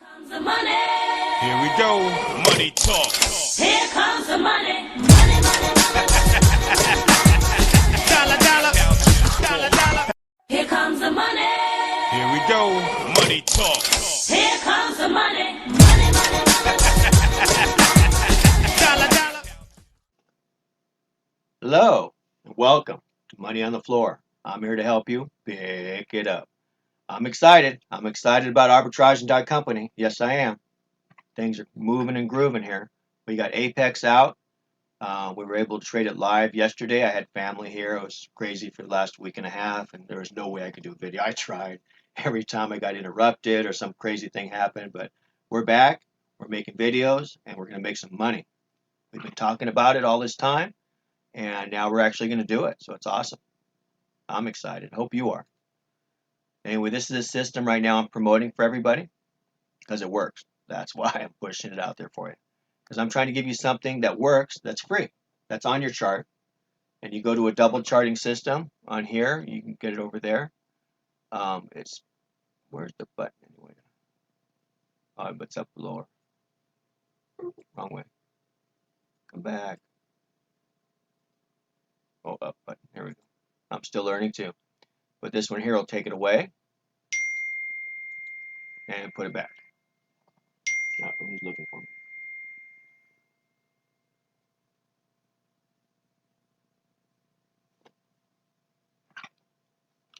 Comes the money. Here we go. Money talk. Here comes the money. Money, money, Dollar, dollar. Dollar, dollar. here comes the money. Here we go. Money talk. Here comes the money. Money, Dollar, dollar. Hello, and welcome to Money on the Floor. I'm here to help you pick it up. I'm excited. I'm excited about arbitrage.company. Yes, I am. Things are moving and grooving here. We got Apex out. We were able to trade it live yesterday. I had family here. It was crazy for the last week and a half, and there was no way I could do a video. I tried. Every time I got interrupted or some crazy thing happened, but we're back. We're making videos, and we're going to make some money. We've been talking about it all this time, and now we're actually going to do it. So it's awesome. I'm excited. Hope you are. Anyway, this is a system right now I'm promoting for everybody because it works. That's why I'm pushing it out there for you. Because I'm trying to give you something that works, that's free, that's on your chart. And you go to a double charting system on here, you can get it over there. It's, where's the button anyway? Oh, but it's up lower. Wrong way. Come back. Oh, up button. Here we go. I'm still learning too. But this one here will take it away and put it back. Now, who's looking for me?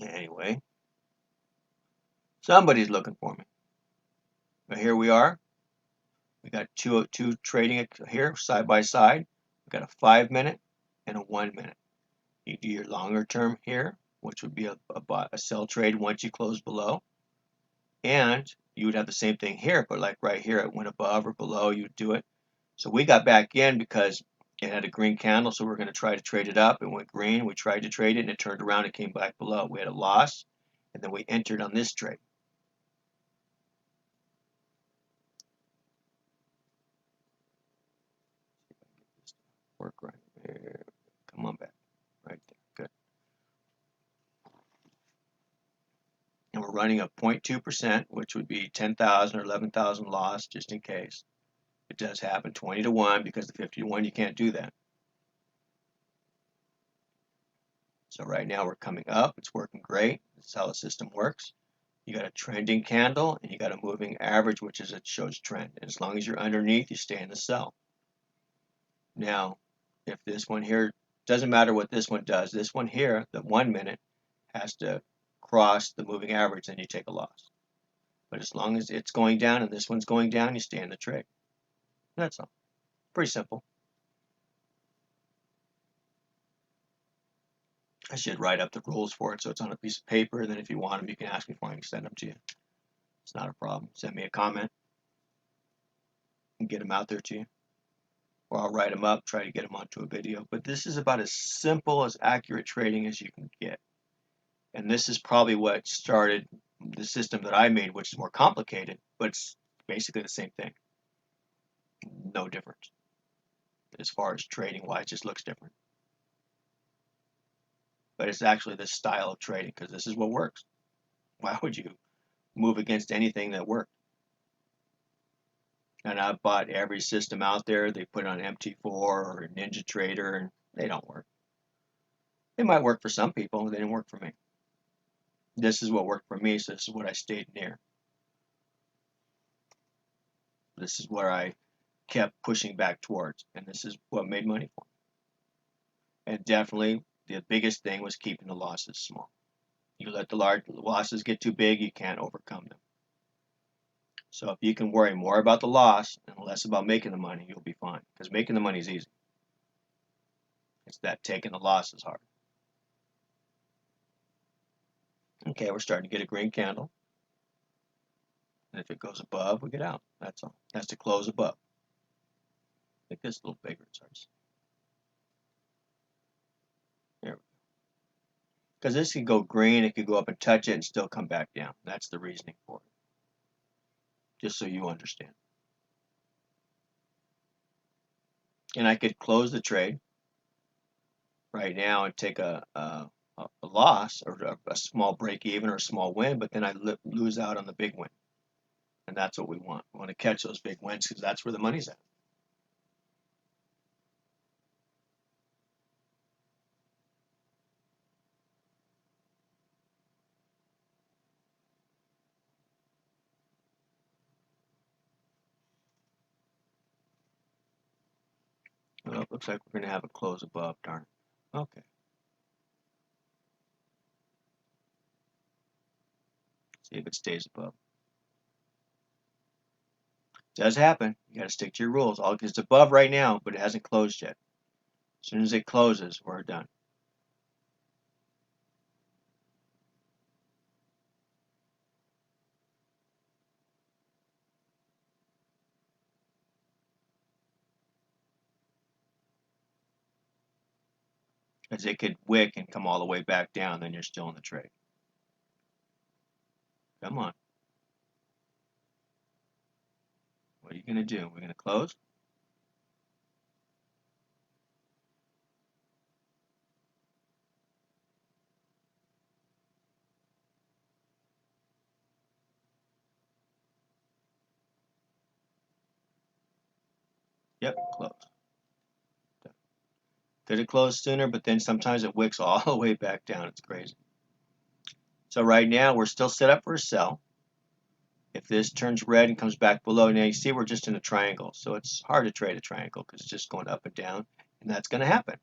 Anyway, somebody's looking for me. But here we are. We got two trading here side by side. We got a 5 minute and a 1 minute. You do your longer term here, which would be a sell trade once you close below. And you would have the same thing here, but like right here, it went above or below, you'd do it. So we got back in because it had a green candle, so we're going to try to trade it up. It went green. We tried to trade it, and it turned around and came back below. We had a loss, and then we entered on this trade. Work right here. Come on back. Right there. Good. And we're running a 0.2%, which would be 10,000 or 11,000 loss, just in case. It does happen 20 to 1 because the 50 to 1, you can't do that. So right now we're coming up. It's working great. That's how the system works. You got a trending candle and you got a moving average, which is it shows trend. And as long as you're underneath, you stay in the sell. Now, if this one here, doesn't matter what this one does, this one here, the 1 minute, has to cross the moving average, then you take a loss. But as long as it's going down and this one's going down, you stay in the trade. That's all. Pretty simple. I should write up the rules for it so it's on a piece of paper. And then if you want them, you can ask me for them. I can send them to you. It's not a problem. Send me a comment and get them out there to you. Or I'll write them up, try to get them onto a video. But this is about as simple as accurate trading as you can get. And this is probably what started the system that I made, which is more complicated, but it's basically the same thing. No difference. As far as trading wise, it just looks different. But it's actually this style of trading because this is what works. Why would you move against anything that worked? And I've bought every system out there. They put it on MT4 or NinjaTrader, and they don't work. They might work for some people, but they didn't work for me. This is what worked for me, so this is what I stayed near. This is where I kept pushing back towards, and this is what made money for me. And definitely, the biggest thing was keeping the losses small. You let the large losses get too big, you can't overcome them. So if you can worry more about the loss and less about making the money, you'll be fine. Because making the money is easy. It's that taking the loss is hard. Okay, we're starting to get a green candle. And if it goes above, we get out. That's all. It has to close above. Make this a little bigger. It's hard to see. There we go. Because this could go green, it could go up and touch it and still come back down. That's the reasoning for it. Just so you understand. And I could close the trade right now and take a loss or a small break even or a small win, but then I lose out on the big win. And that's what we want. We want to catch those big wins because that's where the money's at. Well, it looks like we're going to have a close above, darn it. Okay. See if it stays above. Does happen. You got to stick to your rules. All it's above right now, but it hasn't closed yet. As soon as it closes, we're done. Because it could wick and come all the way back down, then you're still in the trade. Come on. What are you going to do? We're going to close? Yep, close. Could have closed sooner, but then sometimes it wicks all the way back down. It's crazy. So right now, we're still set up for a sell. If this turns red and comes back below, now you see we're just in a triangle. So it's hard to trade a triangle because it's just going up and down. And that's going to happen.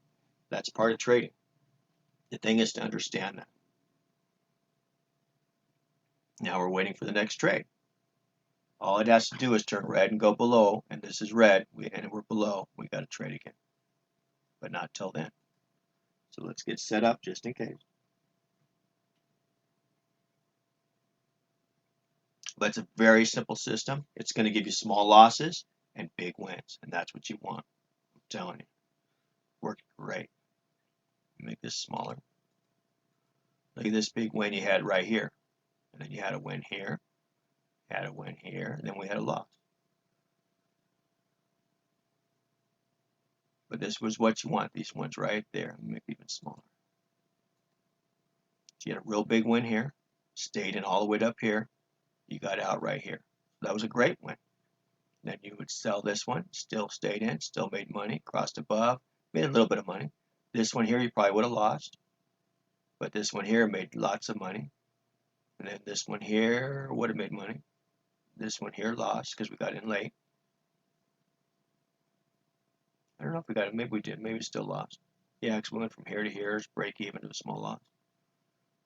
That's part of trading. The thing is to understand that. Now we're waiting for the next trade. All it has to do is turn red and go below. And this is red. And we're below. We got to trade again. But not till then. So let's get set up just in case. But it's a very simple system. It's going to give you small losses and big wins. And that's what you want. I'm telling you. Worked great. Make this smaller. Look at this big win you had right here. And then you had a win here. Had a win here. And then we had a loss. But this was what you want. These ones right there. Make it even smaller. So you had a real big win here. Stayed in all the way up here. You got out right here. That was a great win. Then you would sell this one. Still stayed in. Still made money. Crossed above. Made a little bit of money. This one here you probably would have lost. But this one here made lots of money. And then this one here would have made money. This one here lost because we got in late. I don't know if we got it. Maybe we did. Maybe we still lost. Yeah, because we went from here to here. It's break even to a small loss.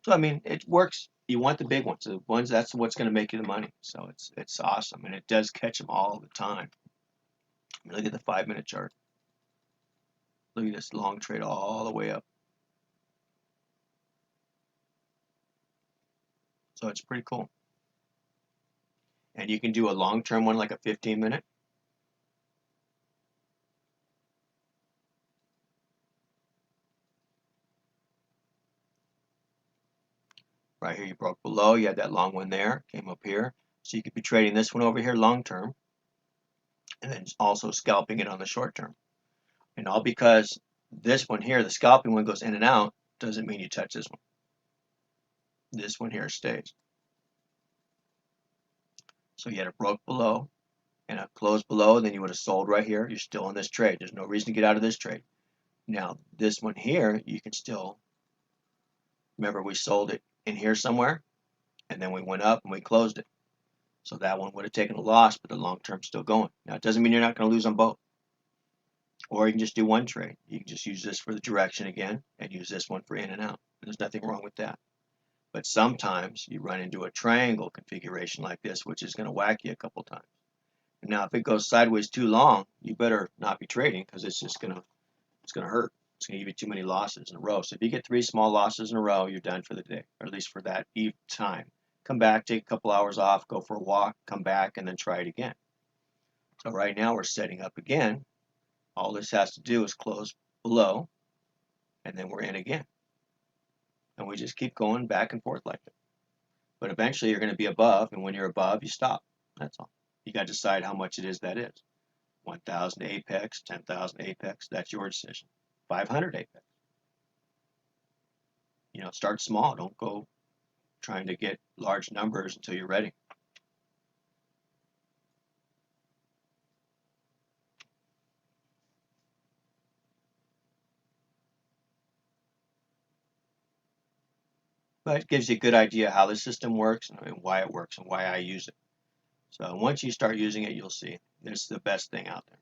So, I mean, it works. You want the big ones. The ones, that's what's going to make you the money. So it's awesome. And it does catch them all the time. I mean, look at the 5-minute chart. Look at this long trade all the way up. So it's pretty cool. And you can do a long-term one like a 15-minute. Right here you broke below. You had that long one there. Came up here. So you could be trading this one over here long-term. And then also scalping it on the short-term. And all because this one here, the scalping one goes in and out, doesn't mean you touch this one. This one here stays. So you had a broke below and a closed below, then you would have sold right here. You're still in this trade. There's no reason to get out of this trade. Now, this one here, you can still, remember we sold it in here somewhere, and then we went up and we closed it. So that one would have taken a loss, but the long term's still going. Now, it doesn't mean you're not going to lose on both. Or you can just do one trade. You can just use this for the direction again and use this one for in and out. There's nothing wrong with that. But sometimes you run into a triangle configuration like this, which is going to whack you a couple times. Now, if it goes sideways too long, you better not be trading because it's going to hurt. It's going to give you too many losses in a row. So if you get 3 small losses in a row, you're done for the day, or at least for that time. Come back, take a couple hours off, go for a walk, come back, and then try it again. So right now we're setting up again. All this has to do is close below, and then we're in again. And we just keep going back and forth like that. But eventually you're going to be above, and when you're above, you stop. That's all. You got to decide how much it is that is. 1,000 apex, 10,000 apex, that's your decision. 500 apex. You know, start small. Don't go trying to get large numbers until you're ready. but it gives you a good idea how the system works and why it works and why I use it. So once you start using it, you'll see this is the best thing out there.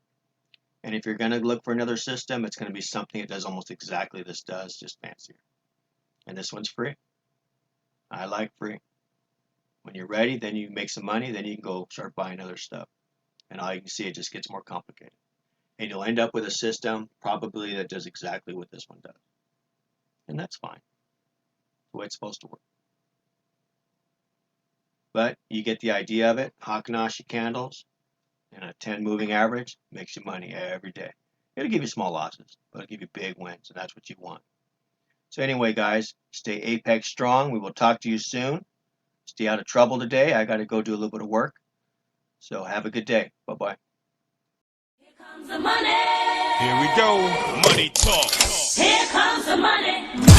And if you're going to look for another system, it's going to be something that does almost exactly this does, just fancier. And this one's free. I like free. When you're ready, then you make some money, then you can go start buying other stuff. And all you can see, it just gets more complicated. And you'll end up with a system probably that does exactly what this one does. And that's fine. The way it's supposed to work. But you get the idea of it. Hakanashi candles and a 10 moving average makes you money every day. It'll give you small losses, but it'll give you big wins, and that's what you want. So anyway, guys, stay Apex strong. We will talk to you soon. Stay out of trouble today. I got to go do a little bit of work. So have a good day. Bye-bye. Here comes the money. Here we go. Money talk. Here comes the money.